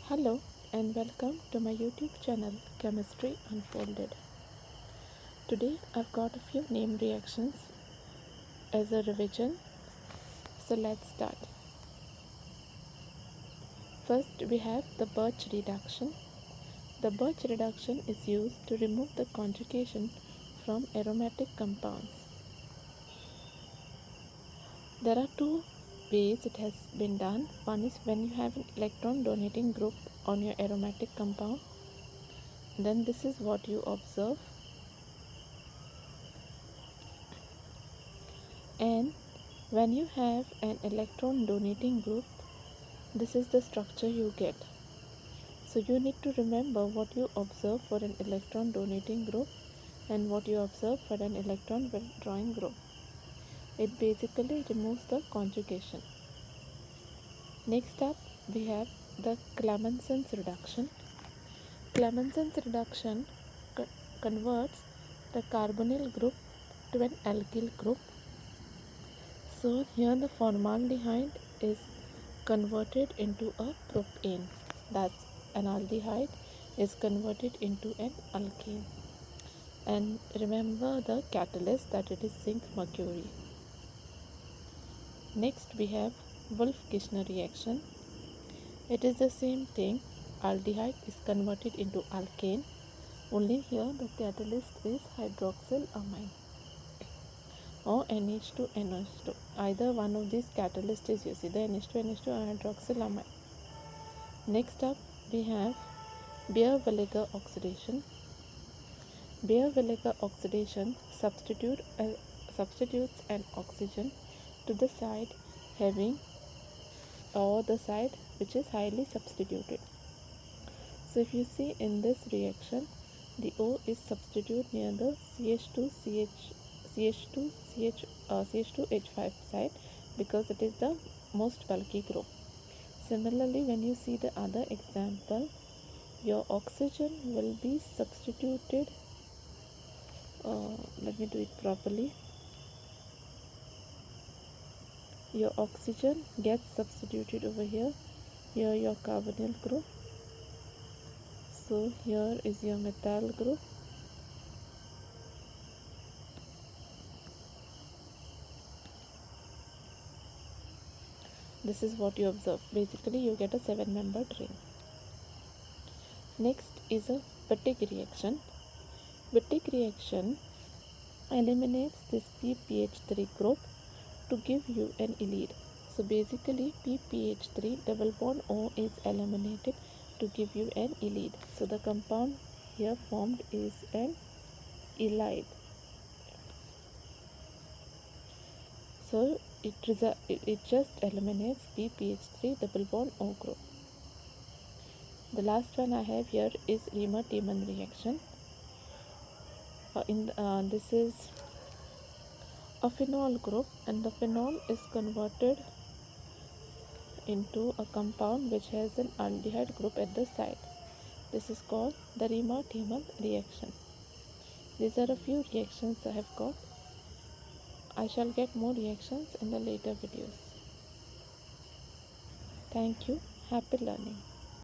Hello and welcome to my YouTube channel Chemistry Unfolded. Today I've got a few name reactions as a revision, so let's start. First we have the Birch reduction. The Birch reduction is used to remove the conjugation from aromatic compounds. There are two ways it has been done. One is when you have an electron donating group on your aromatic compound. Then this is what you observe. And when you have an electron donating group, this is the structure you get. So you need to remember what you observe for an electron donating group and what you observe for an electron withdrawing group. It basically removes the conjugation. Next up we have the Clemenson's reduction. Clemenson's reduction converts the carbonyl group to an alkyl group. So here the formaldehyde is converted into a propane. That's an aldehyde is converted into an alkane. And remember the catalyst, that it is zinc mercury. Next we have Wolff-Kishner reaction. It is the same thing. Aldehyde is converted into alkane. Only here the catalyst is hydroxylamine or NH2NH2. Either one of these catalysts is used, either NH2NH2 or hydroxylamine. Next up we have Beer-Villiger oxidation. Beer-Villiger oxidation substitutes an oxygen to the side having or the side which is highly substituted. So if you see in this reaction, the O is substituted near the CH2H5 side because it is the most bulky group. Similarly, when you see the other example, your oxygen will be substituted. Let me do it properly. Your oxygen gets substituted over here. Here your carbonyl group. So here is your methyl group. This is what you observe. Basically you get a 7-membered ring. Next is a Wittig reaction. Wittig reaction eliminates this PPH3 group to give you an ylide. So basically PPH3 double bond O is eliminated to give you an ylide. So the compound here formed is an ylide. So it just eliminates PPH3 double bond O group. The last one I have here is Riemann-Tiemann reaction. This is a phenol group, and the phenol is converted into a compound which has an aldehyde group at the side. This is called the Riemann-Tiemann reaction. These are a few reactions I have got. I shall get more reactions in the later videos. Thank you. Happy learning.